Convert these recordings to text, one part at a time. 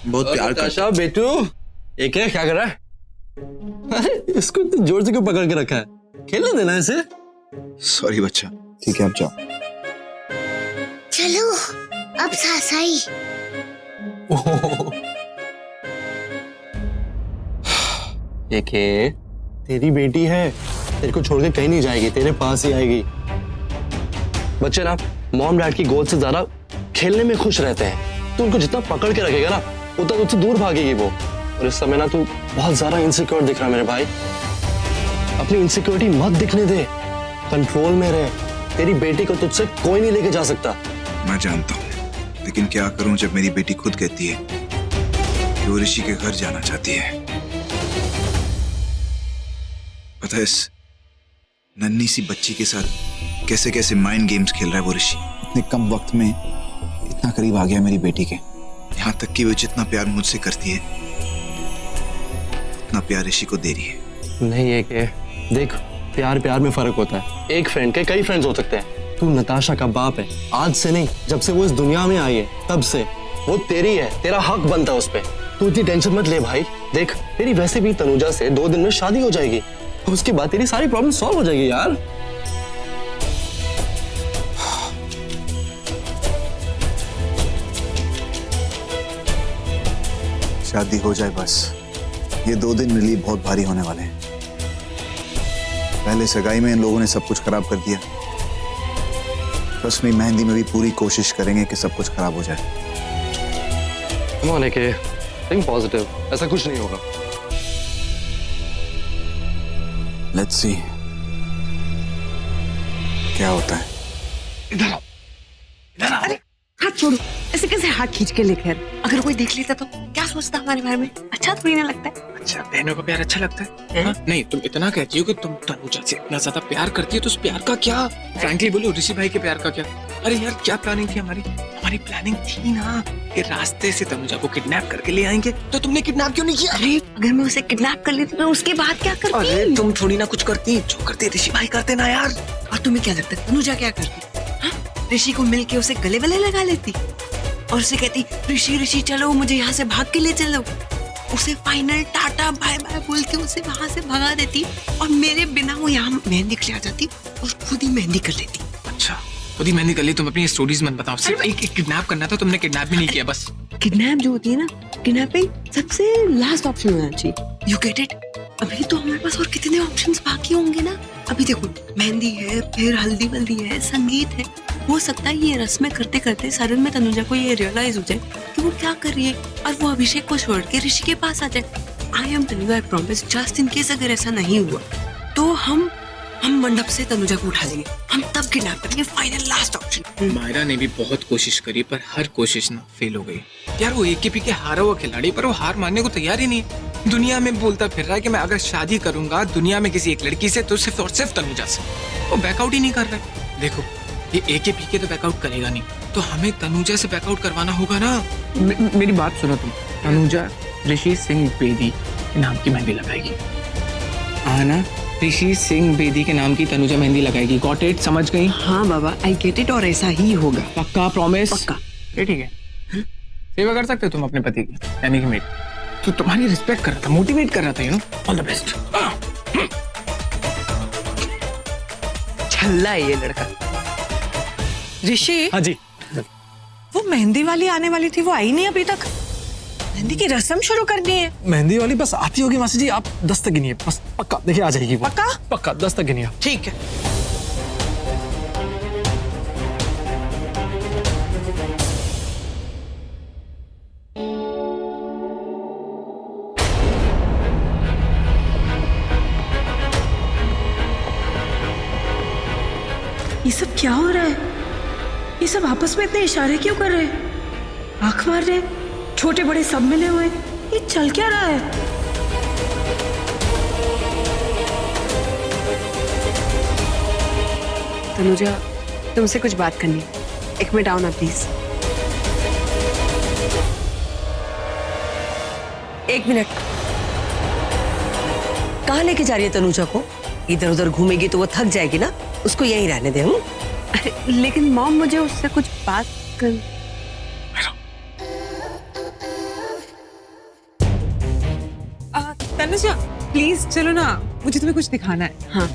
बहुत प्यार करता। बेटू एक है, क्या कर रहा है? अरे इसको इतनी जोर से क्यों पकड़ के रखा है? खेलने देना इसे। सॉरी बच्चा। ठीक है अब जाओ। चलो अब सासाई। एक है, तेरी बेटी है, तेरे को छोड़ के कहीं नहीं जाएगी, तेरे पास ही आएगी। बच्चे ना मॉम डैड की गोद से ज्यादा खेलने में खुश रहते हैं। तू उनको जितना पकड़ के रखेगा ना उतना तुझसे दूर भागेगी वो। और इस समय ना तू बहुत ज्यादा इनसिक्योर दिख रहा है मेरे भाई। अपनी इनसिक्योरिटी मत दिखने दे, कंट्रोल में रहे। तेरी बेटी को तुझसे कोई नहीं लेके जा सकता। मैं जानता हूँ, लेकिन क्या करूं जब मेरी बेटी खुद कहती है कि वो ऋषि के घर जाना चाहती है। पता है इस नन्ही सी बच्ची के साथ कैसे कैसे माइंड गेम्स खेल रहा है वो ऋषि। इतने कम वक्त में इतना करीब आ गया मेरी बेटी के। यहाँ तक कि वो जितना प्यार मुझसे करती है उतना प्यार ऋषि को दे रही है। नहीं है कि देख, प्यार प्यार में फर्क होता है। एक फ्रेंड के कई फ्रेंड्स हो सकते हैं। तू नताशा का बाप है, आज से नहीं, जब से वो इस दुनिया में आई है तब से। वो तेरी है, तेरा हक बनता है उस पे। तू इतनी टेंशन मत ले भाई। देख तेरी वैसे भी तनुजा से 2 दिन में शादी हो जाएगी, उसके बाद तेरी सारी प्रॉब्लम सॉल्व हो जाएगी यार। शादी हो जाए बस। ये 2 दिन मेरे लिए बहुत भारी होने वाले हैं। पहले सगाई में इन लोगों ने सब कुछ खराब कर दिया। बस में मेहंदी में भी पूरी कोशिश करेंगे कि सब कुछ खराब हो जाए। थिंक पॉजिटिव, ऐसा कुछ नहीं होगा। लेट्स सी क्या होता है। इधर आओ, इधर आओ। अरे हाथ छोड़ो, ऐसे कैसे हाथ खींच के लेकर? अगर कोई देख लेता तो क्या सोचता हमारे बारे में? अच्छा थोड़ी ना लगता है। अच्छा, बहनों का प्यार अच्छा लगता है? हाँ? नहीं, तुम इतना कहती हो कि तुम तनुजा से इतना ज्यादा प्यार करती हो, तो उस प्यार का क्या? फ्रैंकली बोलो, ऋषि भाई के प्यार का क्या? अरे यार, क्या प्लानिंग थी हमारी? हमारी प्लानिंग थी ना कि रास्ते से तनुजा को किडनैप करके ले आएंगे। तो तुमने किडनैप क्यों नहीं किया? अरे अगर मैं उसे किडनैप कर लेती तो उसके बाद क्या करती? अरे तुम थोड़ी ना कुछ करती, जो करते ऋषि भाई करते ना यार। और तुम्हें क्या लगता है तनुजा क्या करती? हाँ? ऋषि को मिलके उसे गले गले लगा लेती और उसे कहती ऋषि ऋषि चलो, मुझे यहाँ से भाग के ले चलो। उसे फाइनल टाटा बाय बाय बोल के उसे वहां से भगा देती और मेरे बिना वो यहाँ मेहंदी के लिए आ जाती और खुद ही मेहंदी कर लेती। अच्छा, खुद ही मेहंदी कर ली। तुम अपनी स्टोरीज मत बताओ। सिर्फ एक किडनैप करना था, तुमने किडनैप भी नहीं किया। बस किडनैप जो होती है ना, किडनैपिंग सबसे लास्ट ऑप्शन होना चाहिए। You get it? अभी तो हमारे पास और कितने ऑप्शंस बाकी होंगे ना। अभी देखो, मेहंदी है, फिर हल्दी वल्दी है, संगीत है। हो सकता है ये रस्में करते करते सडन में तनुजा को ये रियलाइज हो जाए कि वो क्या कर रही है और वो अभिषेक को छोड़ के ऋषि के पास आ जाए। I am telling you, I promise, just in case अगर ऐसा नहीं हुआ तो हम मंडप से तनुजा को उठा लेंगे। हम तब किडनैप करेंगे। Final last option. मायरा ने भी बहुत कोशिश करी, पर हर कोशिश ना फेल हो गई। यार वो एक के पीछे हारा हुआ खिलाड़ी, पर वो हार मानने को तैयार ही नहीं है। दुनिया में बोलता फिर रहा है कि मैं अगर शादी करूंगा दुनिया में किसी एक लड़की से तो सिर्फ और सिर्फ तनुजा से। वो बैकआउट ही नहीं कर रहा है। देखो, ये एक के पीछे तो बैकआउट करेगा नहीं, तो हमें तनुजा से बैकआउट करवाना होगा ना। मेरी बात सुनो तुम। तनुजा ऋषि सिंह बेदी के नाम की मेहंदी लगाएगी। हाँ ना, ऋषि सिंह बेदी के नाम की तनुजा मेहंदी लगाएगी। Got it? समझ गई? हाँ बाबा, आई गेट इट। और ऐसा ही होगा। पक्का? प्रॉमिस? पक्का। ठीक है। सेवा कर सकते हो तुम अपने पति की, यानी कि मेरी। तो तुम्हारी रिस्पेक्ट कर रहा था, मोटिवेट कर रहा था, you know. All the best. छल्ला है ये लड़का। ऋषि। हाँ जी। वो मेहंदी वाली आने वाली थी, वो आई नहीं अभी तक। मेहंदी की रस्म शुरू करनी है। मेहंदी वाली बस आती होगी मासी जी, आप 10 तक गिनिए बस। पक्का देखिए आ जाएगी वो। पक्का? पक्का 10 तक गिनिए। ठीक है। ये सब क्या हो रहा है? ये सब आपस में इतने इशारे क्यों कर रहे हैं? आंख मार रहे, छोटे बड़े सब मिले हुए। ये चल क्या रहा है? तनुजा, तुमसे कुछ बात करनी है। 1 मिनट आओ ना प्लीज। 1 मिनट। कहाँ लेके जा रही है तनुजा को? इधर उधर घूमेगी तो वो थक जाएगी ना, उसको यहीं रहने दे। लेकिन मॉम, मुझे उससे कुछ बात कर। तनुजा प्लीज चलो ना, मुझे तुम्हें कुछ दिखाना है। हाँ।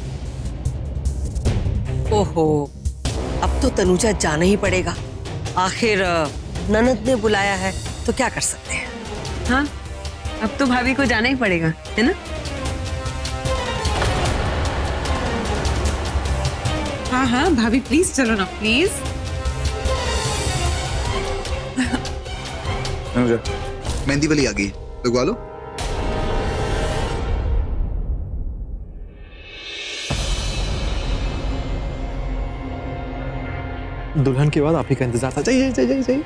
ओहो, अब तो तनुजा जाना ही पड़ेगा। आखिर ननद ने बुलाया है तो क्या कर सकते हैं। हाँ, अब तो भाभी को जाना ही पड़ेगा, है ना? हाँ हाँ भाभी प्लीज चलो ना प्लीज। अनुजा, मेहंदी वाली आ गई है, लगवा लो। दुल्हन के बाद आप ही का इंतजार था। जाइए जाइए जाइए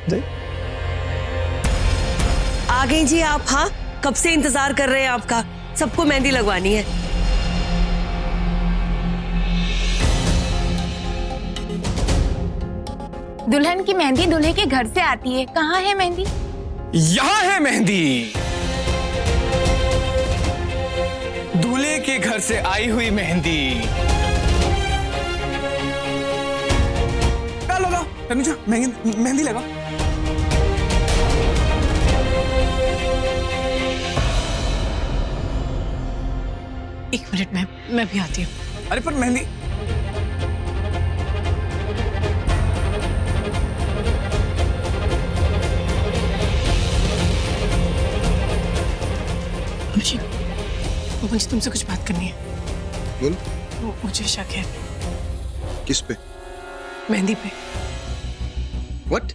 जाइए। आ गई जी आप। हाँ, कब से इंतजार कर रहे हैं आपका। सबको मेहंदी लगवानी है। दुल्हन की मेहंदी दूल्हे के घर से आती है। कहाँ है मेहंदी? यहाँ है मेहंदी, दूल्हे के घर से आई हुई मेहंदी। लगाओ तनुजा, मेहंदी लगा। एक मिनट मैं भी आती हूँ। अरे पर मेहंदी, मुझे तुमसे कुछ बात करनी है। बोल। मुझे शक है किस पे? मेहंदी पे। व्हाट?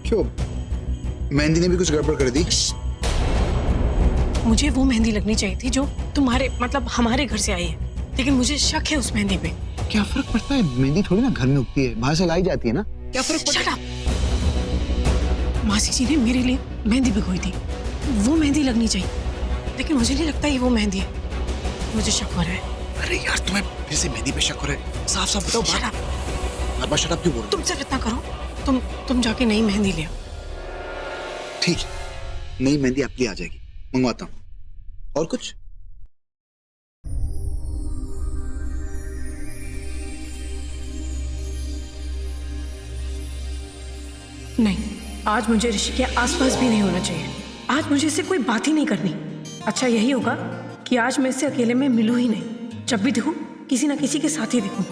क्यों? मेहंदी ने भी कुछ गड़बड़ कर दी? मुझे वो मेहंदी लगनी चाहिए थी जो तुम्हारे मतलब हमारे घर से आई है, लेकिन मुझे शक है उस मेहंदी पे। क्या फर्क पड़ता है, मेहंदी थोड़ी ना घर में उगती है, बाहर से लाई जाती है ना। क्या फर्क पड़ता है? मासी जी ने मेरे लिए मेहंदी भिगोई थी, वो मेहंदी लगनी चाहिए, लेकिन मुझे नहीं लगता ये वो मेहंदी है। मुझे शक हो रहा है। अरे यार, तुम्हें फिर से मेहंदी पे शक हो रहा है? साफ साफ बताओ। बार शट अप क्यों बोल रहे हो? तुम सिर्फ इतना करो, तुम जाके नई मेहंदी ले आओ। ठीक है, नई मेहंदी आपके लिए आ जाएगी, मंगवाता हूँ। और कुछ? नहीं, आज मुझे ऋषि के आसपास भी नहीं होना चाहिए। आज मुझे इससे कोई बात ही नहीं करनी। अच्छा यही होगा कि आज मैं इससे अकेले में मिलूं ही नहीं। जब भी दिखूं किसी ना किसी के साथ ही दिखूं।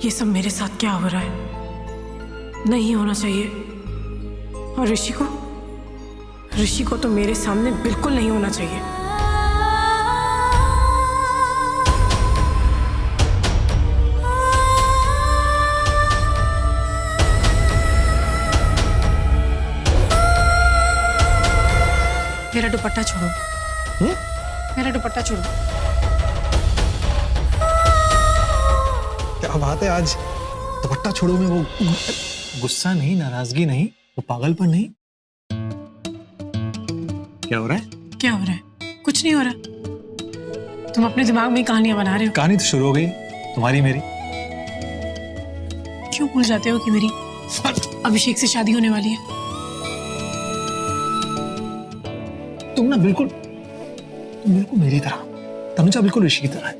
ये सब मेरे साथ क्या हो रहा है? नहीं होना चाहिए। और ऋषि को तो मेरे सामने बिल्कुल नहीं होना चाहिए। मेरा दुपट्टा छोड़ो। मेरा दुपट्टा छोड़ो। क्या बात है, आज दुपट्टा छोड़ो में वो गुस्सा नहीं, नाराजगी नहीं, वो पागलपन नहीं। क्या हो रहा है? क्या हो रहा है? कुछ नहीं हो रहा। तुम अपने दिमाग में कहानियां बना रहे हो। कहानी तो शुरू हो गई तुम्हारी मेरी। क्यों भूल जाते हो कि मेरी अभिषेक से शादी होने वाली है? तुम बिल्कुल मेरी तरह, तनुजा बिल्कुल ऋषि की तरह है।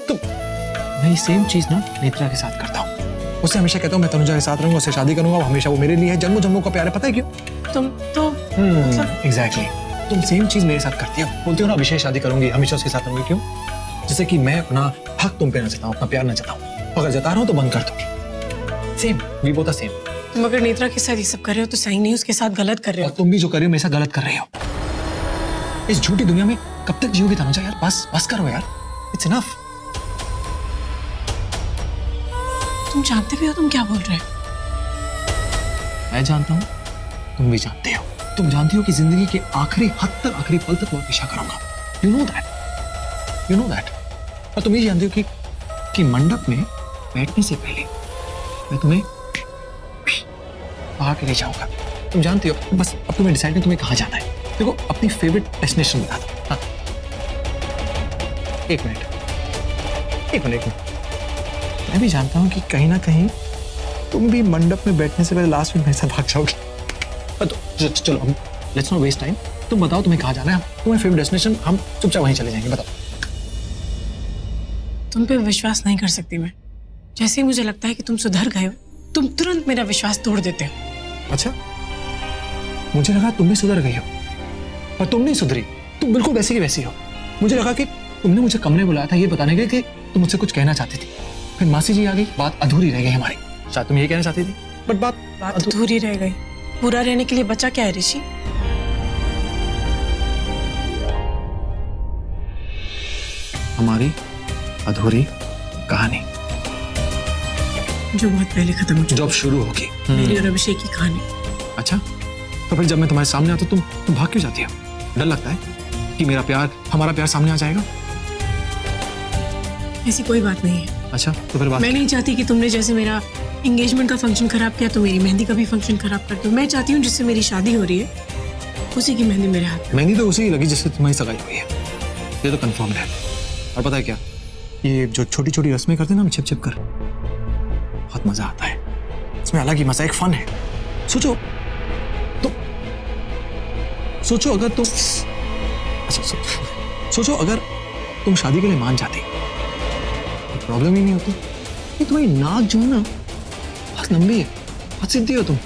तुम, मैं ये सेम चीज ना नेत्रा के साथ करता हूँ। उससे हमेशा कहता हूँ मैं तनुजा के साथ रहूंगा, उससे शादी करूंगा, वो हमेशा वो मेरे लिए है, जन्मों जन्मों का प्यार है। पता है क्यों? तुम तो एग्जैक्टली तुम सेम चीज मेरे साथ करती हो। बोलती हो ना अभिषेक शादी करूंगी, हमेशा उसके साथ रहूंगी। क्यों? जैसे कि मैं अपना हक तुम पे ना जताऊं, अपना प्यार ना जताऊं। अगर जता रहा हूं तो बंद कर दो। Same, we both are same. तुम अगर नेत्रा के साथ ये सब कर रहे हो तो सही नहीं, उसके साथ गलत कर रहे और हो। तुम भी जो कर रहे हो मेरे साथ गलत कर रहे हो। इस झूठी दुनिया में कब तक जियोगी तनुजा? यार बस करो यार, इट्स इनफ। तुम जानते भी हो तुम क्या बोल रहे हो? मैं जानता हूँ, तुम भी जानते हो। तुम जानती हो कि जिंदगी के आखिरी हद तक, आखिरी पल तक मैं पीछा करूंगा। You know that. और तुम ये जानती हो कि मंडप में बैठने से पहले मैं तुम्हें वहां के ले जाऊंगा। तुम जानती हो। बस अब तुम्हें डिसाइड नहीं तुम्हें कहाँ जाना है। देखो, अपनी फेवरेट डेस्टिनेशन बता दो। हाँ, एक मिनट। मैं भी जानता हूं कि कहीं ना कहीं तुम भी मंडप में बैठने से पहले लास्ट में मेरे साथ भाग जाओगी। चलो हम लेट्स नॉट वेस्ट टाइम। तुम बताओ तुम्हें कहाँ जाना है, तुम्हारी फेवरेट डेस्टिनेशन, हम चुपचाप वहीं चले जाएंगे। बताओ। तुम पे विश्वास नहीं कर सकती मैं। जैसे ही मुझे लगता है कि तुम सुधर गए हो, तुम तुरंत मेरा विश्वास तोड़ देते हो। अच्छा, मुझे लगा तुम भी सुधर गई हो, पर तुम नहीं सुधरी, तुम बिल्कुल वैसी की वैसी हो। मुझे लगा कि तुमने मुझे कमरे बुलाया था ये बताने के कि तुम मुझसे कुछ कहना चाहती थी, फिर मासी जी आ गई, बात अधूरी रह गई हमारी। शायद तुम ये कहना चाहती थी, बट बात अधूरी रह गई। पूरा रहने के लिए बचा क्या है ऋषि? हमारी अधूरी कहानी जो बहुत पहले खत्म हो चुकी, जब शुरू होगी मेरी और अभिषेक की कहानी। अच्छा, तो फिर जब मैं तुम्हारे सामने आता तुम भाग क्यों जाती हो? डर लगता है कि मेरा प्यार, हमारा प्यार सामने आ जाएगा? ऐसी कोई बात नहीं है। अच्छा, तो फिर बात मैं नहीं चाहती कि तुमने जैसे मेरा एंगेजमेंट का फंक्शन खराब किया तो मेरी मेहंदी का भी फंक्शन खराब कर दो। मैं चाहती हूँ जिससे मेरी शादी हो रही है उसी की मेहंदी मेरे हाथ में। मेहंदी तो उसी की लगी जिससे तुम्हारी सगाई हुई है, ये तो कंफर्म है। और पता है क्या, ये जो छोटी छोटी रस्में करते हैं ना हम छिप छिप कर, बहुत मजा आता है इसमें, अलग ही मजा, एक फन है। सोचो अगर तुम अच्छा सोचो अगर तुम शादी के लिए मान जाते तो प्रॉब्लम ही नहीं होती। ये तुम्हारी नाक जो है ना बहुत लंबी है, बहुत सीधी हो तुम,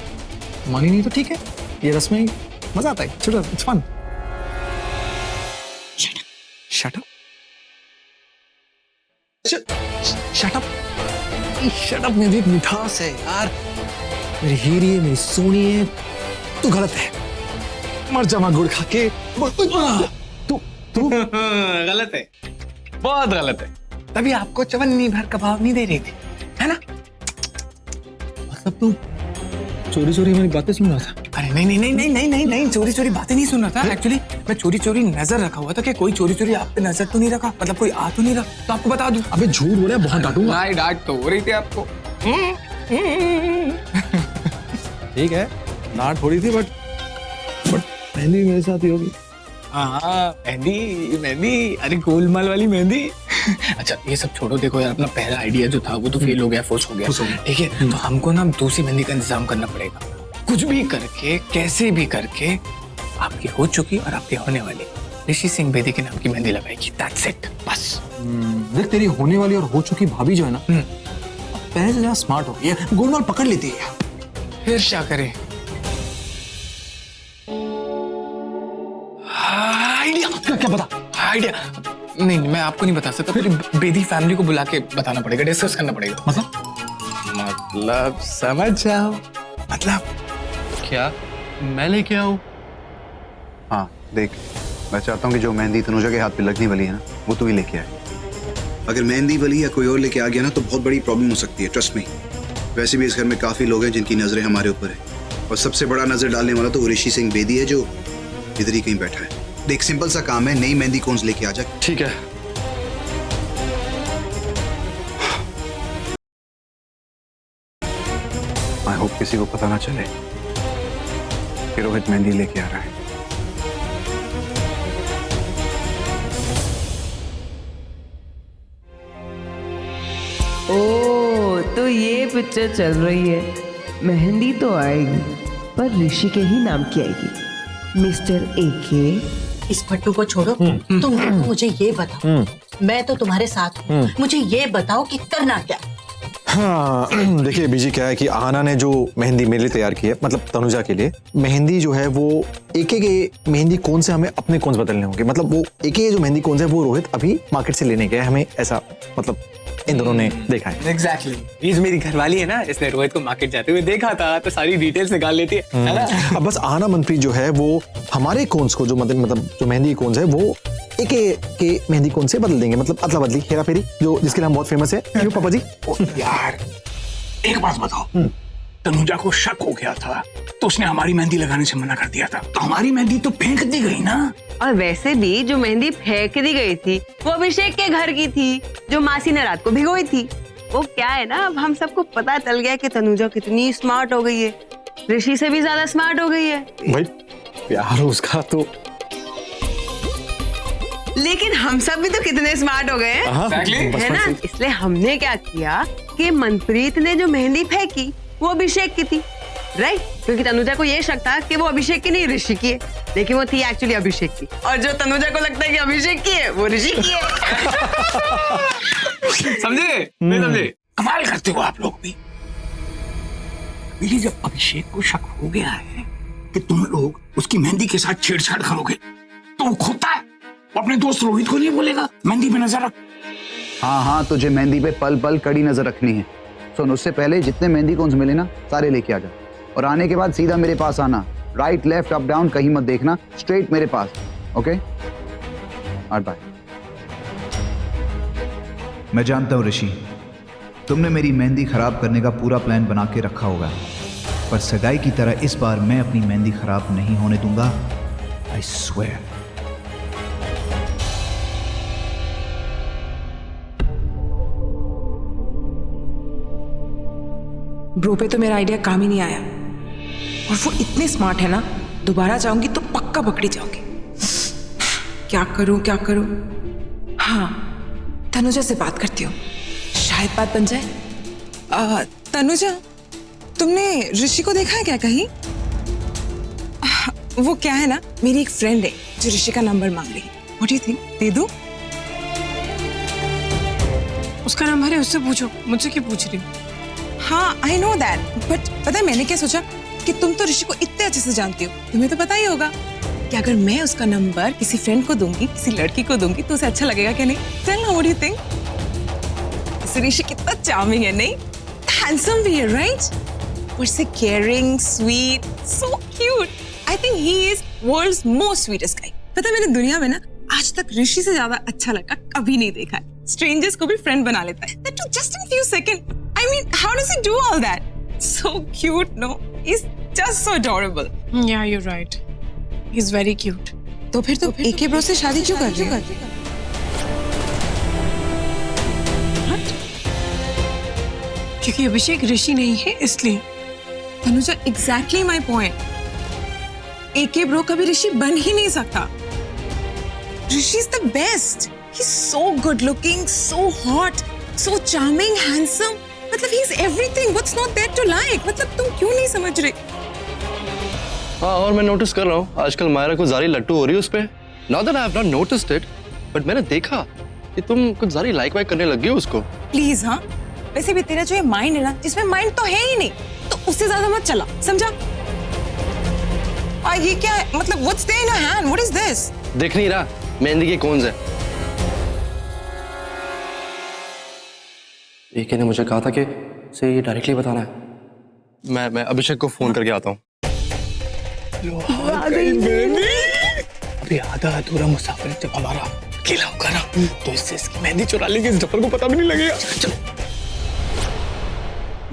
मानी नहीं तो ठीक है, ये रस्में मजा आता है, छोड़ो, it's fun. Shut up shut up में भी एक मिठास है यार। मेरी हीरी है, मेरी सोनी है, तू गलत है। मर जा गुड़ खा के। तू गलत है, बहुत गलत है। तभी आपको चवन्नी भर कबाब नहीं दे रही थी, है ना? मतलब तू चोरी चोरी हमारी बातें सुन रहा था? अरे नहीं, चोरी चोरी बातें नहीं सुन रहा था। एक्चुअली मैं चोरी चोरी नजर रखा हुआ था कि कोई चोरी चोरी आप पे नजर तो नहीं रखा, मतलब कोई आ तो नहीं रहा, तो आपको बता दूं। अबे झूठ बोले, बहुत डांटूंगा। नहीं, डांट तो हो रही थी आपको। ठीक है, डांट हो रही थी, बट मेहंदी मेरे साथ ही होगी। हाँ, मेहंदी, अरे गोलमाल वाली मेहंदी। अच्छा ये सब छोड़ो, देखो यार अपना पहला आइडिया जो था वो तो फेल हो गया, फोर्स हो गया, ठीक है? तो हमको ना दूसरी मेहंदी का इंतजाम करना पड़ेगा। कुछ भी करके, कैसे भी करके आपकी हो चुकी और आपकी होने वाली ऋषि सिंह बेदी के नाम की मेहंदी लगाएगी। दैट्स इट, बस। देख, तेरी होने वाली और हो चुकी भाभी जो है ना, पहले से ज्यादा स्मार्ट हो गई है, गोलमाल पकड़ लेती है। फिर क्या करें? आइडिया क्या बता? आइडिया नहीं, मैं आपको नहीं बता सकता, फिर बेदी फैमिली को बुला के बताना पड़ेगा, डिस्कस करना पड़ेगा। मतलब समझ जाओ। मतलब क्या मैं लेके आऊं? हाँ देख, मैं चाहता हूँ कि जो मेहंदी तनुजा के हाथ पे लगने वाली है ना, वो तू ही लेके आए। अगर मेहंदी वाली या कोई और लेके आ गया ना तो बहुत बड़ी प्रॉब्लम हो सकती है, ट्रस्ट मी। वैसे भी इस घर में काफी लोग हैं जिनकी नजरें हमारे ऊपर है, और सबसे बड़ा नजर डालने वाला तो वो ऋषि सिंह बेदी है जो इधर ही कहीं बैठा है। देख, सिंपल सा काम है, नई मेहंदी कौन से लेके आ जाए। ठीक है। आई होप किसी को पता ना चले कि रोहित मेहंदी लेके आ रहा है। ओ, तो ये पिक्चर चल रही है। मेहंदी तो आएगी पर ऋषि के ही नाम की आएगी। मिस्टर एके, इस पट्टू को छोड़ो, तुम मुझे ये बताओ, मैं तो तुम्हारे साथ हूँ, मुझे ये बताओ कि करना क्या। हाँ देखिए बीजी, क्या है कि आहाना ने जो मेहंदी मेरे लिए तैयार की है, मतलब तनुजा के लिए, मेहंदी जो है वो एक मेहंदी कौन से हमें अपने कौन से बदलने होंगे। मतलब वो एक जो मेहंदी कौन से वो रोहित अभी मार्केट से लेने गया है, हमें ऐसा मतलब इन दोनों ने देखा है। एग्जैक्टली, ये जो मेरी घरवाली है ना, इसने रोहित को मार्केट जाते हुए देखा था, तो सारी डिटेल्स निकाल लेती है ना? अब बस आहाना मनप्रीत जो है वो हमारे कोन्स को जो मतलब जो मेहंदी कोन्स है वो एक के मेहंदी कोन से बदल देंगे, मतलब अदला बदली, हेरा फेरी, जो जिसके नाम बहुत फेमस है। क्यों पापा जी? यार एक बात बताओ, तनुजा को शक हो गया था तो उसने हमारी मेहंदी लगाने से मना कर दिया था, तो हमारी मेहंदी तो फेंक दी गई ना। और वैसे भी जो मेहंदी फेंक दी गई थी वो अभिषेक के घर की थी, जो मासी ने रात को भिगोई थी। वो क्या है ना, अब हम सबको पता चल गया कि तनुजा कितनी स्मार्ट हो गई है, ऋषि से भी ज्यादा स्मार्ट हो गई है। भाई प्यार उसका तो, लेकिन हम सब भी तो कितने स्मार्ट हो गए हैं, Exactly. है ना? इसलिए हमने क्या किया कि मनप्रीत ने जो मेहंदी फेंकी वो अभिषेक की थी, राइट? क्योंकि तनुजा को ये शक था कि वो अभिषेक की नहीं ऋषि की है, लेकिन वो थी एक्चुअली अभिषेक की। और जो तनुजा को लगता है कि अभिषेक की है वो ऋषि की है। समझे? नहीं समझे? कमाल करते हो आप लोग भी। मेरी जब अभिषेक को शक हो गया है कि तुम लोग उसकी मेहंदी के साथ छेड़छाड़ करोगे, तो वो खोता है, वो अपने दोस्त रोहित को नहीं बोलेगा मेहंदी पे नजर रख। हाँ, तुझे मेहंदी पे पल पल कड़ी नजर रखनी है। सुन, उससे पहले जितने मेहंदी कोन्स मिले ना सारे लेके आ जा, और आने के बाद सीधा मेरे पास आना। राइट लेफ्ट अप डाउन कहीं मत देखना, स्ट्रेट मेरे पास। Okay, bye. मैं जानता हूँ ऋषि, तुमने मेरी मेहंदी खराब करने का पूरा प्लान बना के रखा होगा, पर सगाई की तरह इस बार मैं अपनी मेहंदी खराब नहीं होने दूंगा। I swear. ब्रो पे तो मेरा आइडिया काम ही नहीं आया, और वो इतने स्मार्ट है ना, दोबारा जाऊंगी तो पक्का पकड़ी जाऊंगी। क्या करूं? हाँ, तनुजा से बात करती हूँ, शायद बात बन जाए। तनुजा, तुमने ऋषि को देखा है क्या कहीं? वो क्या है ना, मेरी एक फ्रेंड है जो ऋषि का नंबर मांग रही है। व्हाट डू यू थिंक, दे दूं? उसका नंबर है, उससे पूछो, मुझसे क्यों पूछ रही हो? हाँ, आई नो दैट, बट पता है मैंने क्या सोचा कि तुम तो ऋषि को इतने अच्छे से जानती हो, तुम्हें तो पता ही होगा कि अगर मैं उसका नंबर किसी फ्रेंड को दूंगी, किसी लड़की को दूंगी, तो उसे अच्छा लगेगा क्या नहीं? टेल ना, व्हाट डू यू थिंक? ऋषि कितना चार्मिंग है, नहीं? हैंडसम भी है, राइट? और से caring, sweet, so cute. I think he is world's most sweetest guy. पता है मैंने दुनिया में ना आज तक ऋषि से ज्यादा अच्छा लड़का कभी नहीं देखा है। स्ट्रेंजर्स को भी फ्रेंड बना लेता है, that too just in few seconds. I mean, how does he do all that? So cute, no? He's just so adorable. Yeah, you're right. He's very cute. तो फिर तो AK ब्रो से शादी क्यों कर रही हो? क्योंकि अभिषेक ऋषि नहीं है, इसलिए। Tanuja, exactly my point. AK bro कभी ऋषि बन ही नहीं सकता। ऋषि is the best. He's so good looking, so hot, so charming, handsome. मतलब he is everything. What's not there to like? मतलब तुम क्यों नहीं समझ रहे? हाँ, और मैं नोटिस कर रहा हूँ आजकल मायरा कुछ ज़्यादा लट्टू हो रही है उस पे। Not that I have not noticed it, but मैंने देखा कि तुम कुछ ज़्यादा लाइक वाइक करने लग गई हो उसको। प्लीज, हाँ, वैसे भी तेरा जो ये माइंड है ना, जिसमें माइंड तो है ही नहीं, तो उससे ज्यादा मत चला, समझा? ये क्या है? मतलब what's there in your hand? What is this? देख नहीं रहा मेहंदी के कौन से? एके ने मुझे कहा था कि से ये डायरेक्टली बताना है। मैं अभिषेक को फोन करके आता हूँ। अभी आधा अधूरा मुसाफिर जब हमारा अकेला होगा ना, तो इससे इसकी मेहंदी चुरा लेंगे, इस जफर को पता भी नहीं लगेगा। चलो।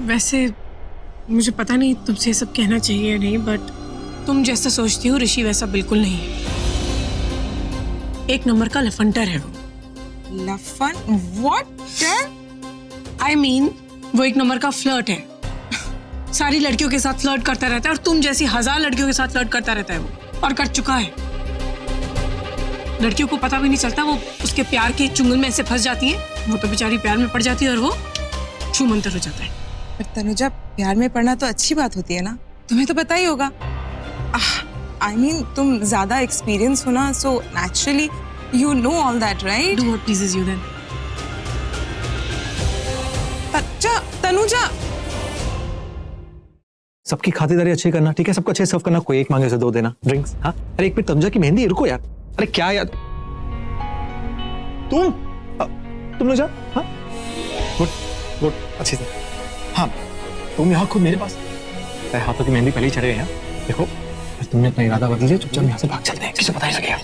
वैसे मुझे पता नहीं तुमसे ये सब कहना चाहिए या नहीं, बट तुम जैसा सोचती हो ऋषि वैसा बिल्कुल नहीं है। एक नंबर का लफंटर है वो। लफन? What? I mean, वो एक नंबर का फ्लर्ट है। सारी लड़कियों के साथ फ्लर्ट करता रहता है, और तुम जैसी 1000 लड़कियों के साथ फ्लर्ट करता रहता है वो, और कर चुका है। लड़कियों को पता भी नहीं चलता, वो उसके प्यार के चुंगल में ऐसे फंस जाती हैं, वो तो बेचारी प्यार में पड़ जाती है और वो छूमंतर हो जाता है। पर तनुजा, प्यार में पड़ना तो अच्छी बात होती है ना, तुम्हें तो पता ही होगा। I mean, तुम ज्यादा एक्सपीरियंस हो ना, so naturally you know all that, right? Do what pleases you then. अच्छा, तनुजा, सबकी खातिरदारी अच्छी करना, ठीक है? सबको अच्छे सर्व करना, कोई एक मांगे उसे दो देना ड्रिंक्स। हाँ, अरे एक मिनट, तनुजा की मेहंदी, रुको यार। अरे क्या यार, तुम लोग जा। हाँ, गुड, अच्छी से। हाँ, तुम यहाँ खुद मेरे पास, हाथों की मेहंदी पहले ही चढ़ गए हैं। देखो, तुमने अपना इरादा बदल दिया, चुपचाप यहाँ से भाग चलते हैं, किसी को पता नहीं लगेगा।